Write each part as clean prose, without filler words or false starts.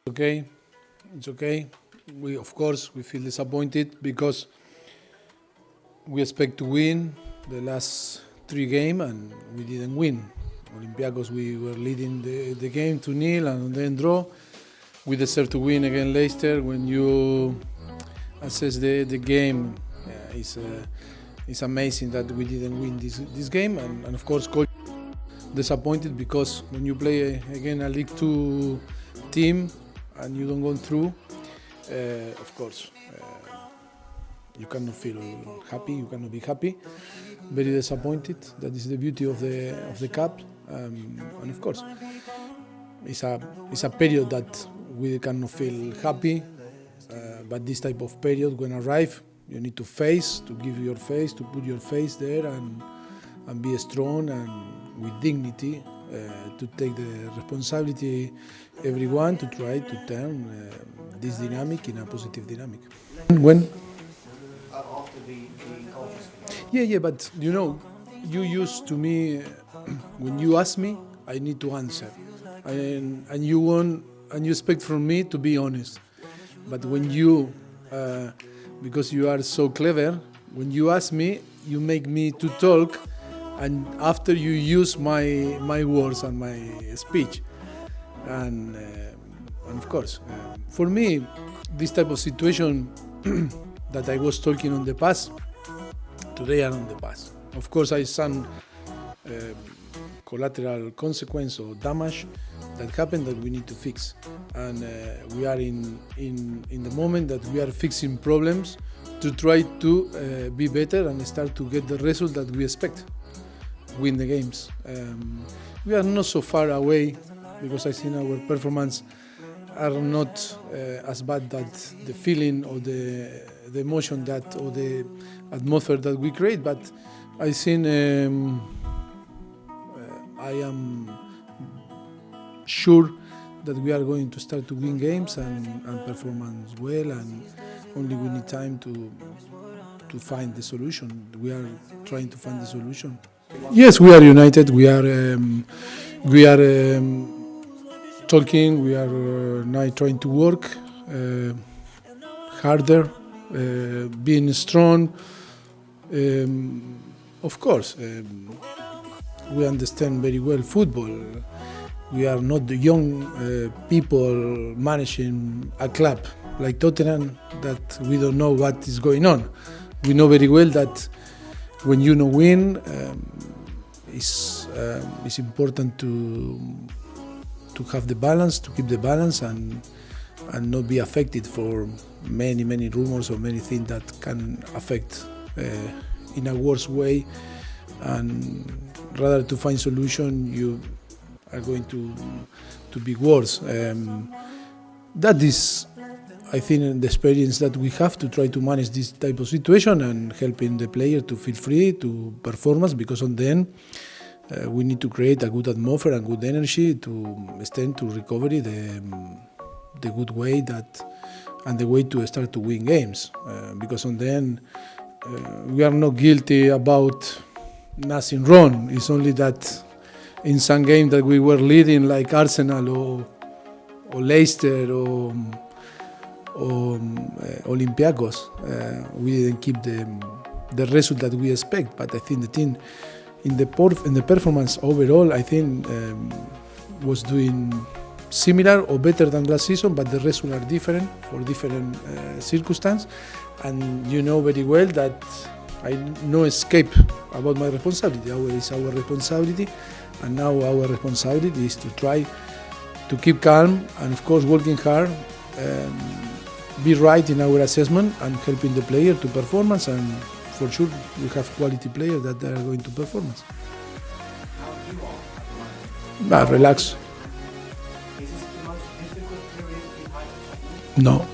Okay, it's okay. Of course, we feel disappointed because we expect to win the last 3 games and we didn't win. Olympiacos, we were leading the game 2-0 and then draw. We deserve to win against Leicester. When you assess the game, it's amazing that we didn't win this game. And of course, coach disappointed because when you play again a League 2 team and you don't go through, of course, you cannot feel happy. You cannot be happy. Very disappointed. That is the beauty of the cup, and of course, it's a period that we cannot feel happy. But this type of period, when arrive, you need to face, to give your face, to put your face there, and be strong and with dignity, to take the responsibility, everyone, to try to turn this dynamic in a positive dynamic. When? After the culture. Yeah, but you used to me, when you ask me, I need to answer. And you expect from me to be honest. But when you, because you are so clever, when you ask me, you make me to talk, and after you use my words and my speech. And of course, for me, this type of situation that I was talking on the past, today are on the past. Of course, I some collateral consequence or damage that happened that we need to fix. And we are in the moment that we are fixing problems to try to be better and start to get the result that we expect, win the games. We are not so far away because I think our performance are not as bad that the feeling or the emotion that or the atmosphere that we create, but I think I am sure that we are going to start to win games and perform well, and only we need time to find the solution. We are trying to find the solution. Yes, we are united. We are talking. We are now trying to work harder, being strong. Of course, we understand very well football. We are not the young people managing a club like Tottenham that we don't know what is going on. We know very well that when you win, it's important to have the balance, to keep the balance, and not be affected for many rumors or many things that can affect in a worse way. And rather to find solution, you are going to be worse. That is, I think, the experience that we have to try to manage this type of situation and helping the player to feel free to performance, because on the end we need to create a good atmosphere and good energy to extend to recovery the good way that and the way to start to win games, because on the end we are not guilty about nothing wrong. It's only that in some games that we were leading, like Arsenal or Leicester or Olympiacos, we didn't keep the result that we expect. But I think the team in the performance overall, I think was doing similar or better than last season, but the results are different for different circumstances. And you know very well that I no escape about my responsibility. It's our responsibility, and now our responsibility is to try to keep calm and, of course, working hard, be right in our assessment and helping the player to performance. And for sure, we have quality players that are going to performance. How do you all at the moment? Relax. Is this the most difficult period you've had? No.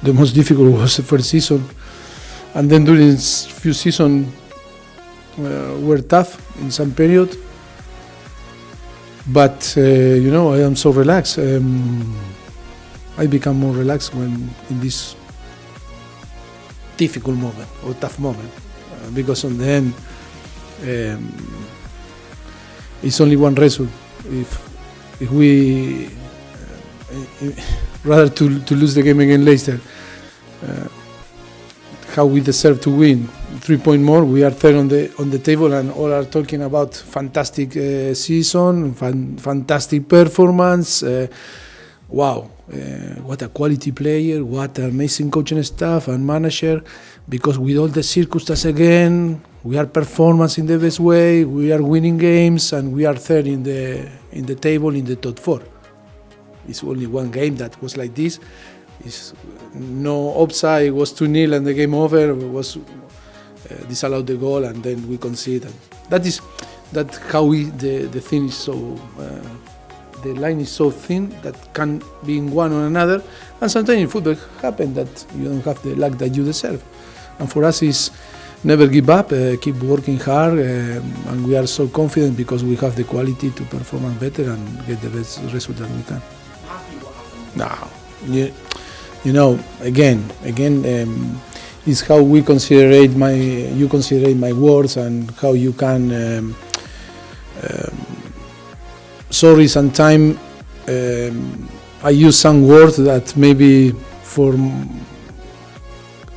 The most difficult was the first season, and then during few seasons were tough in some period. But I am so relaxed. I become more relaxed when in this difficult moment or tough moment, because on the end it's only one result. If we rather to lose the game against Leicester. How we deserve to win. 3 points more. We are third on the table, and all are talking about fantastic season, fantastic performance. Wow, what a quality player! What an amazing coaching staff and manager. Because with all the circumstances again, we are performing in the best way. We are winning games, and we are third in the table in the top 4. It's only one game that was like this. It's no offside. It was 2-0 and the game over. It was disallowed the goal, and then we conceded. That how the thing is so. The line is so thin that can be in one or another, and sometimes in football happen that you don't have the luck that you deserve. And for us, is never give up, keep working hard, and we are so confident because we have the quality to perform better and get the best result that we can. Happy what happened? Now, you know, again, is how we consider my words and how you can. Sorry, sometimes I use some words that maybe for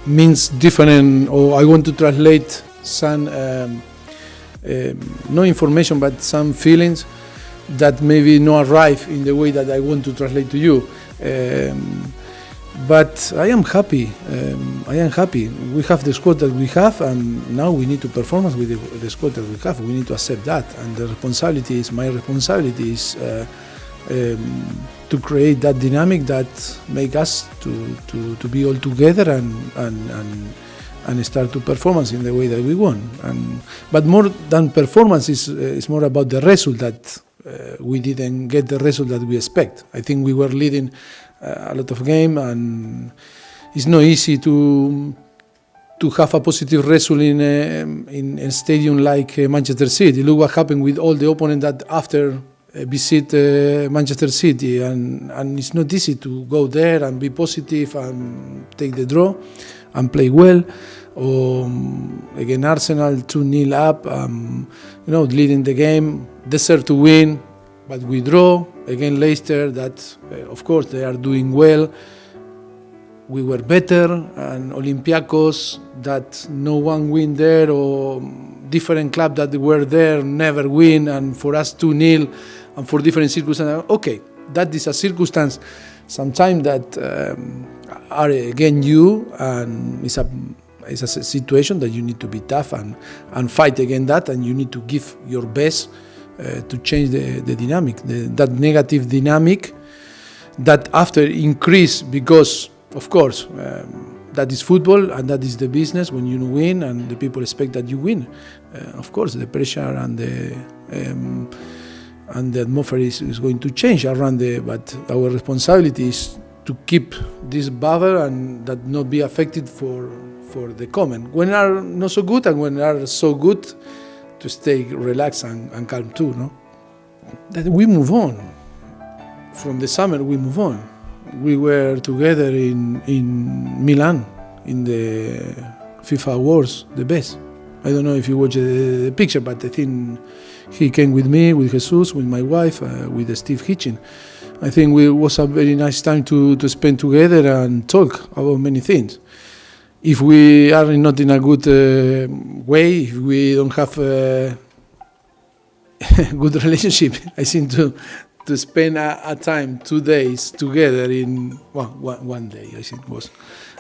means different, or I want to translate some no information but some feelings that maybe not arrive in the way that I want to translate to you. But I am happy. We have the squad that we have, and now we need to perform with the squad that we have. We need to accept that, and the responsibility is my responsibility is to create that dynamic that make us to be all together and start to performance in the way that we want. But more than performance is more about the result that we didn't get the result that we expect. I think we were leading a lot of game, and it's not easy to have a positive result in a stadium like Manchester City. Look what happened with all the opponents that after visit Manchester City, and it's not easy to go there and be positive and take the draw and play well. Or again, Arsenal 2-0 up, leading the game, deserve to win, but we draw. Again, Leicester, that of course they are doing well. We were better, and Olympiacos, that no one win there, or different club that were there never win, and for us 2-0, and for different circumstances. Okay, that is a circumstance sometimes that are against you, and it's a situation that you need to be tough and fight against that, and you need to give your best to change the dynamic, that negative dynamic that after increase, because of course that is football and that is the business. When you win and the people expect that you win, of course the pressure and the atmosphere is going to change around but our responsibility is to keep this bubble and that not be affected for the comment when are not so good, and when are so good to stay relaxed and calm too, no? That we move on. From the summer we move on. We were together in Milan in the FIFA Awards, the best. I don't know if you watch the picture, but I think he came with me, with Jesus, with my wife, with Steve Hitchin. I think it was a very nice time to spend together and talk about many things. If we are not in a good way, if we don't have a good relationship, I think to spend a time, 2 days together in one day, I think was.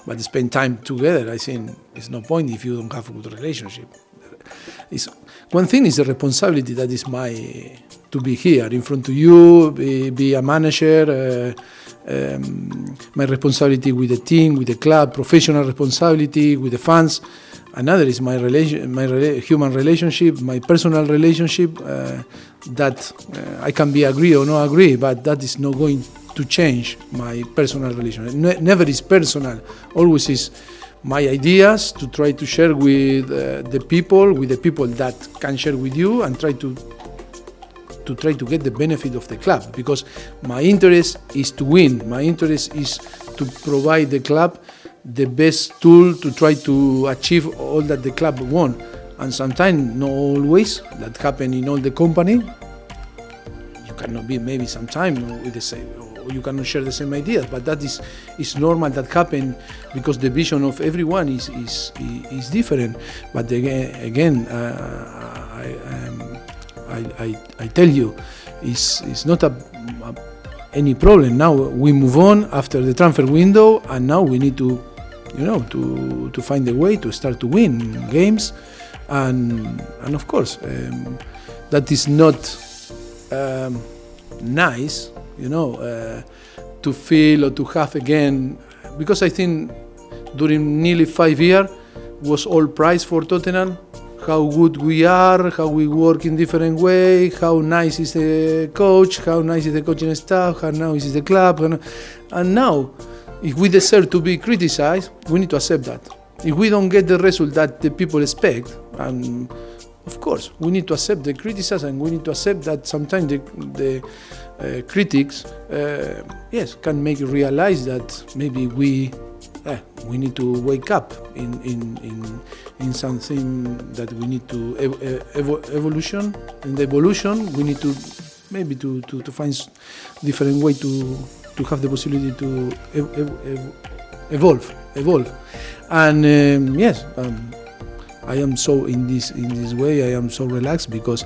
But spend time together, I think, is no point if you don't have a good relationship. One thing is the responsibility that is to be here in front of you, be a manager, my responsibility with the team, with the club, professional responsibility with the fans. Another is my human relationship, my personal relationship, that I can be agree or not agree, but that is not going to change my personal relationship. Never is personal, always is my ideas to try to share with the people that can share with you, and try to get the benefit of the club, because my interest is to win. My interest is to provide the club the best tool to try to achieve all that the club want. And sometimes, not always, that happen in all the company. You cannot be maybe sometimes with the same, you cannot share the same ideas. But that is normal. That happen because the vision of everyone is different. But again, I tell you, it's not any problem. Now we move on after the transfer window, and now we need to, to find a way to start to win games, and of course that is not nice, to feel or to have again, because I think during nearly 5 years was all prize for Tottenham. How good we are, how we work in different way, how nice is the coach, how nice is the coaching staff, how nice is the club. And now, if we deserve to be criticized, we need to accept that. If we don't get the result that the people expect, and of course, we need to accept the criticism, and we need to accept that sometimes the critics, can make you realize that maybe we need to wake up in something that we need to evolution. In the evolution, we need to maybe to find different way to have the possibility to evolve. And I am so in this way. I am so relaxed because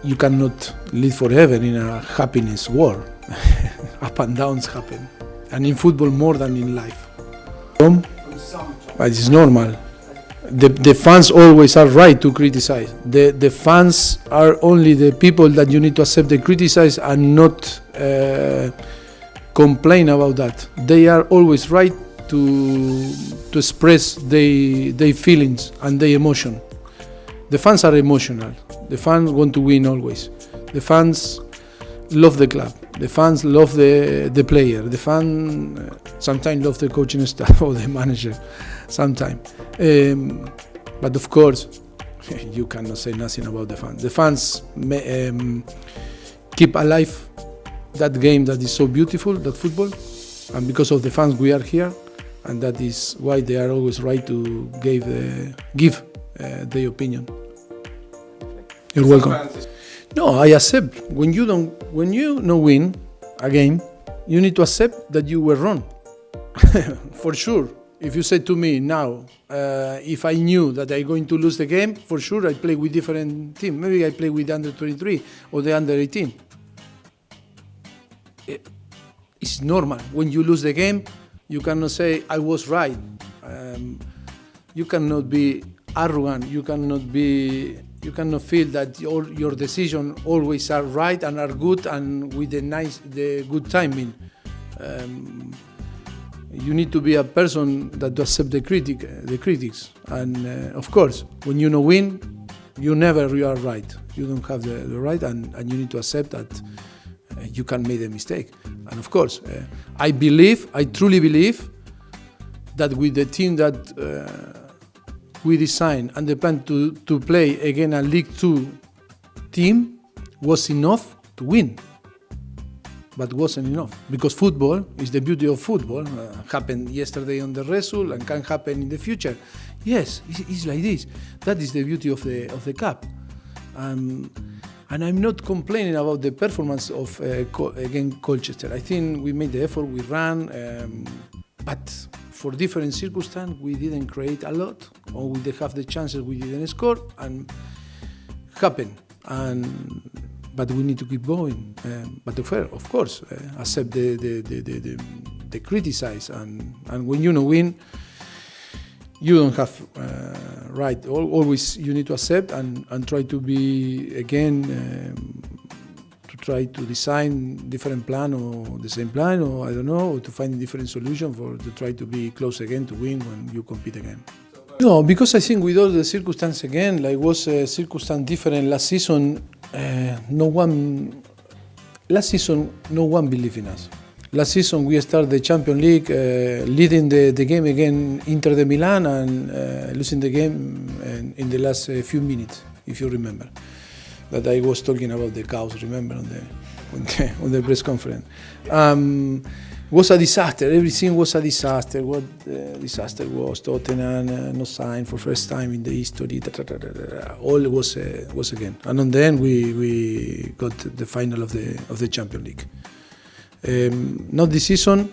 you cannot live forever in a happiness world. Up and downs happen. And in football more than in life. But it's normal. The fans always are right to criticize. The fans are only the people that you need to accept the criticize and not complain about that. They are always right to express their feelings and their emotion. The fans are emotional. The fans want to win always. The fans love the club. The fans love the player. The fans sometimes love the coaching staff or the manager. Sometimes, but of course, you cannot say nothing about the fans. The fans keep alive that game that is so beautiful, that football, and because of the fans we are here, and that is why they are always right to give their opinion. You're welcome. No, I accept. When you no win a game, you need to accept that you were wrong. For sure. If you say to me now, if I knew that I'm going to lose the game, for sure I play with different team. Maybe I play with the under 23 or the under 18. It's normal. When you lose the game, you cannot say I was right. You cannot be arrogant. You cannot feel that your decisions always are right and are good and with the good timing. You need to be a person that accept the critics. And of course, when you win, you are right. You don't have the right, and you need to accept that you can make a mistake. And of course, I truly believe that with the team that we designed and the plan to play again a League 2 team was enough to win. But wasn't enough, because football is the beauty of football. Happened yesterday on the result and can happen in the future. Yes, it's like this. That is the beauty of the cup. And I'm not complaining about the performance of again Colchester. I think we made the effort, we ran, but for different circumstances we didn't create a lot, or we didn't have the chances, we didn't score, and happened. But we need to keep going. But of course, accept the criticize, and when you win, you don't have right. Always you need to accept and try to be again to try to design different plan or the same plan, or I don't know, or to find a different solution to try to be close again to win when you compete again. No, because I think with all the circumstances again, like was a circumstance different last season. No one believed in us. Last season we started the Champions League, leading the game against Inter de Milan and losing the game in the last few minutes, if you remember. That I was talking about the chaos, remember, on the press conference. was a disaster. Everything was a disaster. What disaster was Tottenham no sign for first time in the history. All was again. And on the end we got the final of the Champions League. Not this season.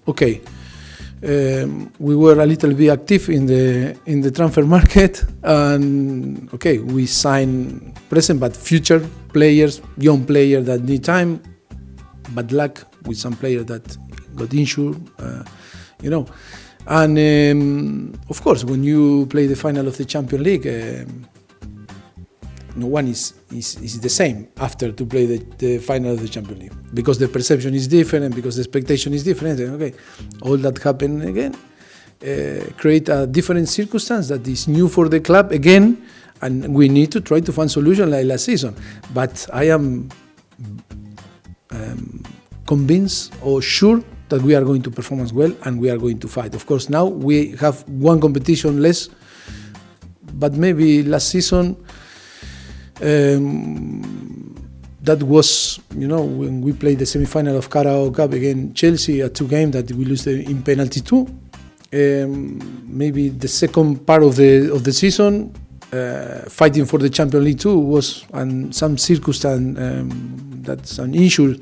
Okay. We were a little bit active in the transfer market, and okay, we signed present but future players, young players that need time. Bad luck with some players that got injured, And of course, when you play the final of the Champions League, no one is the same after to play the final of the Champions League, because the perception is different and because the expectation is different. Okay, all that happened again create a different circumstance that is new for the club again, and we need to try to find solution like last season. But I am convinced or sure that we are going to perform as well and we are going to fight. Of course, now we have one competition less, but maybe last season that was, when we played the semi-final of Carabao Cup against Chelsea, a 2 games that we lose in penalty too. Maybe the second part of the season, fighting for the Champions League too, was some circumstance that some issue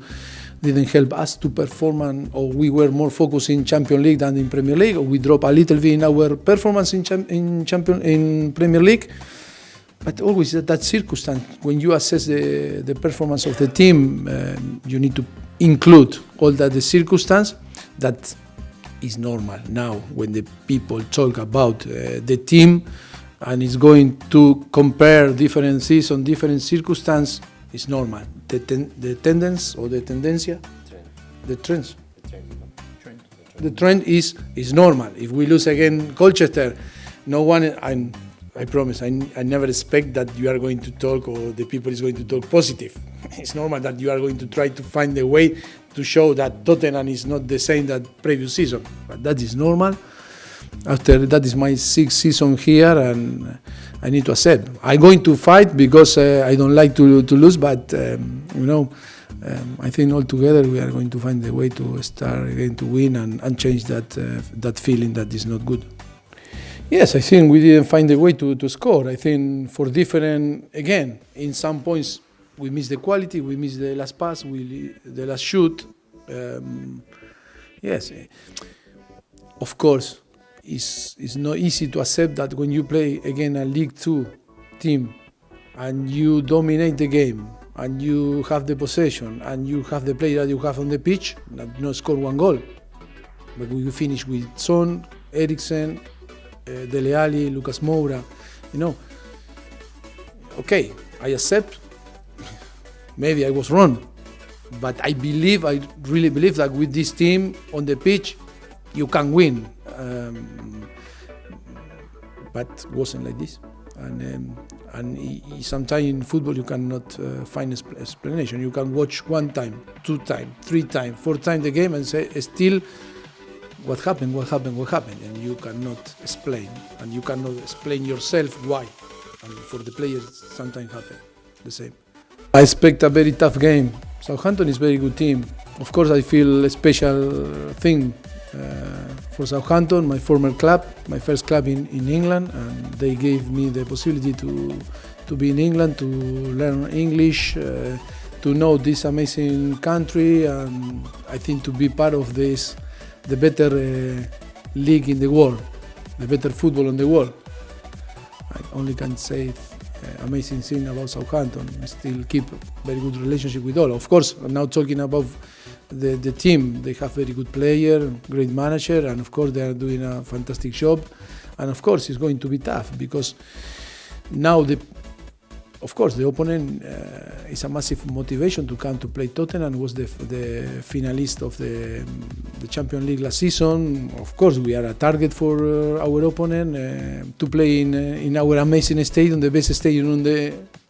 didn't help us to perform, or we were more focused in Champions League than in Premier League, or we dropped a little bit in our performance in Premier League. But always that circumstance, when you assess the performance of the team, you need to include all that the circumstance that is normal now when the people talk about the team and is going to compare different seasons, different circumstances. It's normal. The tendency or the tendencia, the trends. The trend is normal. If we lose again Colchester, no one. I promise. I never expect that you are going to talk or the people is going to talk positive. It's normal that you are going to try to find a way to show that Tottenham is not the same that previous season. But that is normal. After that is my 6th season here, and I need to accept. I'm going to fight because I don't like to lose, but I think all together we are going to find a way to start again to win and change that feeling that is not good. Yes, I think we didn't find a way to score. I think for different, again, in some points we missed the quality, we missed the last pass, the last shoot. Yes, of course. It's not easy to accept that when you play again a League 2 team and you dominate the game and you have the possession and you have the player that you have on the pitch, that you not score 1 goal. But when you finish with Son, Eriksen, Dele Alli, Lucas Moura, okay, I accept. Maybe I was wrong, but I really believe that with this team on the pitch, you can win. But wasn't like this, and sometimes in football you cannot find explanation. You can watch 1 time, 2 times, 3 times, 4 times the game and say still what happened, and you cannot explain, and you cannot explain yourself why. And for the players, sometimes happen the same. I expect a very tough game. Southampton is a very good team. Of course, I feel a special thing for Southampton, my former club, my first club in England, and they gave me the possibility to be in England, to learn English, to know this amazing country, and I think to be part of this, the better league in the world, the better football in the world. I only can say amazing thing about Southampton. I still keep very good relationship with all. Of course, I'm now talking about the team. They have very good player, great manager, and of course they are doing a fantastic job. And of course it's going to be tough because now the opponent is a massive motivation to come to play Tottenham. Was the finalist of the Champions League last season. Of course we are a target for our opponent to play in our amazing stadium, the best stadium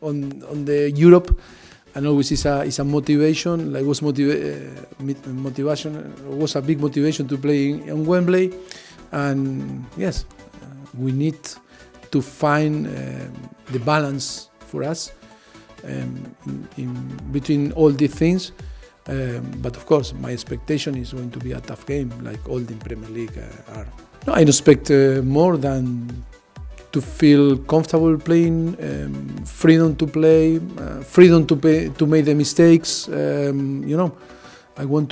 on the Europe. And always is a motivation. Like was motivation was a big motivation to play on Wembley, and yes, we need to find the balance for us in between all these things. But of course, my expectation is going to be a tough game, like all the Premier League are. No, I expect more than to feel comfortable playing, freedom to play, freedom to make the mistakes. I want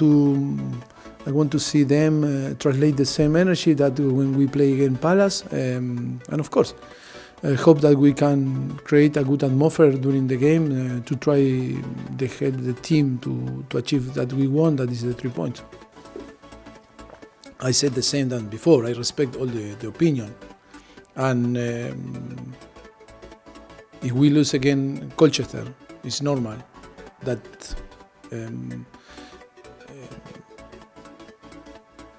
to see them translate the same energy that when we play against Palace, and of course, I hope that we can create a good atmosphere during the game to try to help the team to achieve that we want. That is the 3 points. I said the same than before. I respect all the opinion, and if we lose again Colchester, it's normal that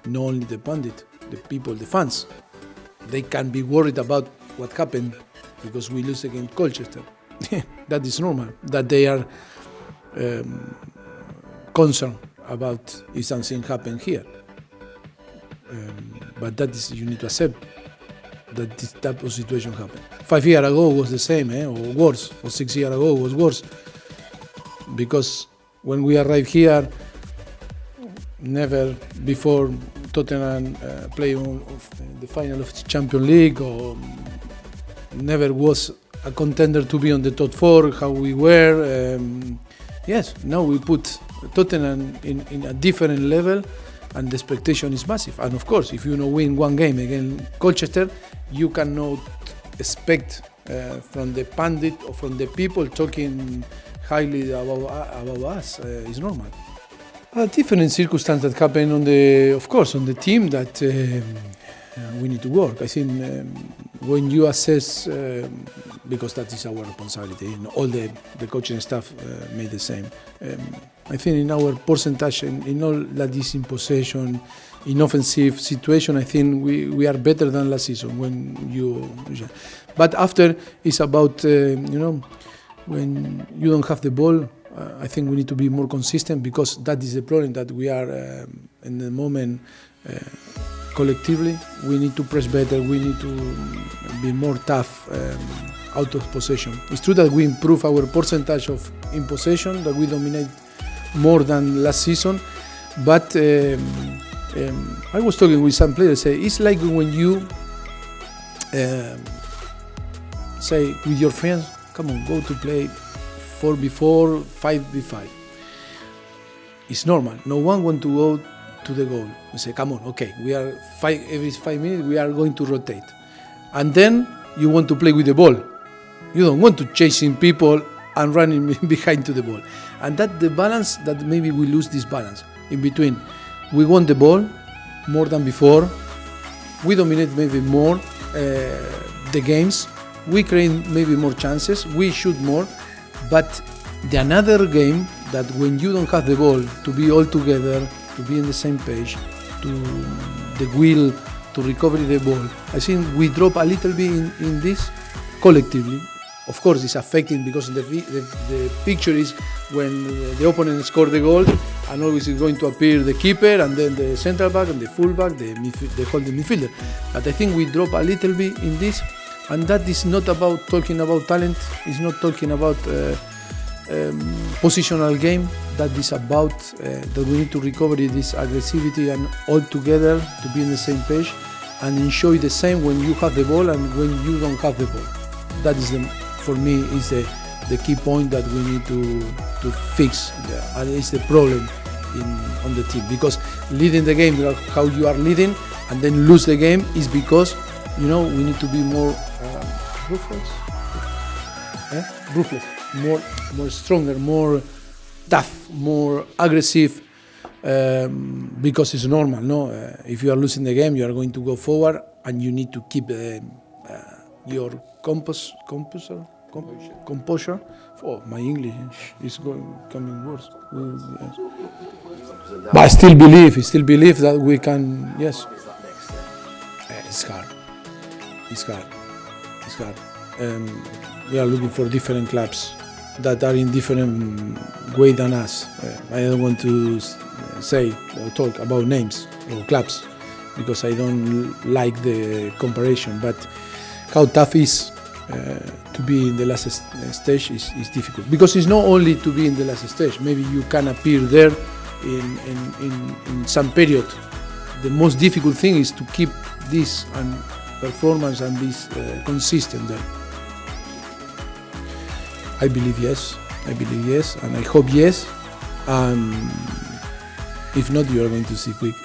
not only the pundit, the people, the fans, they can be worried about what happened because we lose against Colchester. That is normal. That they are concerned about if something happened here. But that is, you need to accept that this type of situation happened. 5 years ago was the same, or worse, or 6 years ago was worse. Because when we arrived here, never before Tottenham played the final of the Champions League, or never was a contender to be on the top 4, how we were. Yes, now we put Tottenham in a different level, and the expectation is massive. And of course, if you win one game against Colchester, you cannot expect from the pundit or from the people talking highly about us. It's normal. A different circumstance that happened on the team that we need to work. I think when you assess, because that is our responsibility, and all the coaching staff made the same. I think in our percentage, in all that is in possession, in offensive situation, I think we are better than last season. But after it's about when you don't have the ball. I think we need to be more consistent, because that is the problem that we are in the moment collectively. We need to press better, we need to be more tough out of possession. It's true that we improve our percentage in possession, that we dominate more than last season, but I was talking with some players, say it's like when you say with your friends, come on, go to play 4v4, 5v5. It's normal. No one wants to go to the goal. We say, come on, okay, we are every 5 minutes we are going to rotate. And then you want to play with the ball. You don't want to chasing people and running behind to the ball. And that the balance, that maybe we lose this balance in between. We want the ball more than before. We dominate maybe more the games. We create maybe more chances. We shoot more. But the another game that when you don't have the ball, to be all together, to be on the same page, to the will to recover the ball, I think we drop a little bit in this collectively. Of course, it's affecting, because the picture is when the opponent scores the goal, and always is going to appear the keeper, and then the central back, and the fullback, the holding midfielder. But I think we drop a little bit in this. And that is not about talking about talent, it's not talking about positional game, that is about that we need to recover this aggressivity and all together to be on the same page and enjoy the same when you have the ball and when you don't have the ball. That is, for me, is the key point that we need to fix, and it's the problem on the team. Because leading the game, how you are leading, and then lose the game is because we need to be more ruthless, more stronger, more tough, more aggressive, because it's normal. No, if you are losing the game, you are going to go forward, and you need to keep your composure. Oh, my English is coming worse. Yes. But I still believe that we can. Yes, it's hard. It's hard. We are looking for different clubs that are in different way than us. I don't want to say or talk about names or clubs, because I don't like the comparison. But how tough is to be in the last stage is difficult, because it's not only to be in the last stage. Maybe you can appear there in some period. The most difficult thing is to keep this and performance and this consistent there. I believe yes, and I hope yes. If not, you are going to see quick.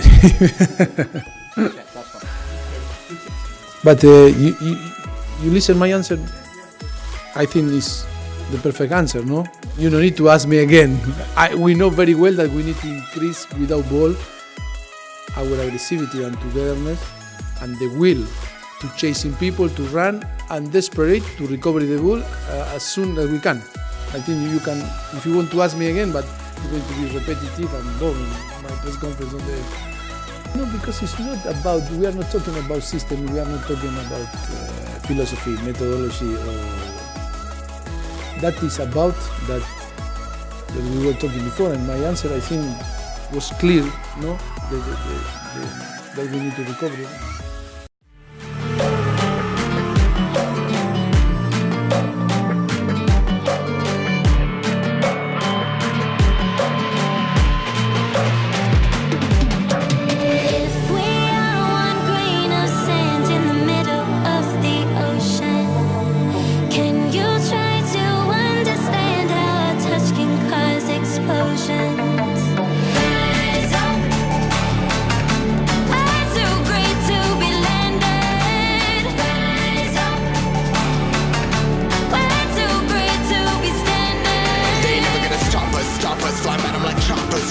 But you listen my answer. I think is the perfect answer, no? You don't need to ask me again. We know very well that we need to increase without ball our aggressivity and togetherness and the will to chasing people, to run, and desperate to recover the ball as soon as we can. I think you can, if you want to ask me again, but it's going to be repetitive and boring. My press conference on the... No, because it's not about, we are not talking about system, we are not talking about philosophy, methodology, or that is about that we were talking before, and my answer I think was clear, no? That we need to recover it.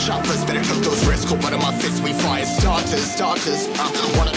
Choppers, better cook those risks. Cold butt on my fists, we fire starters. One of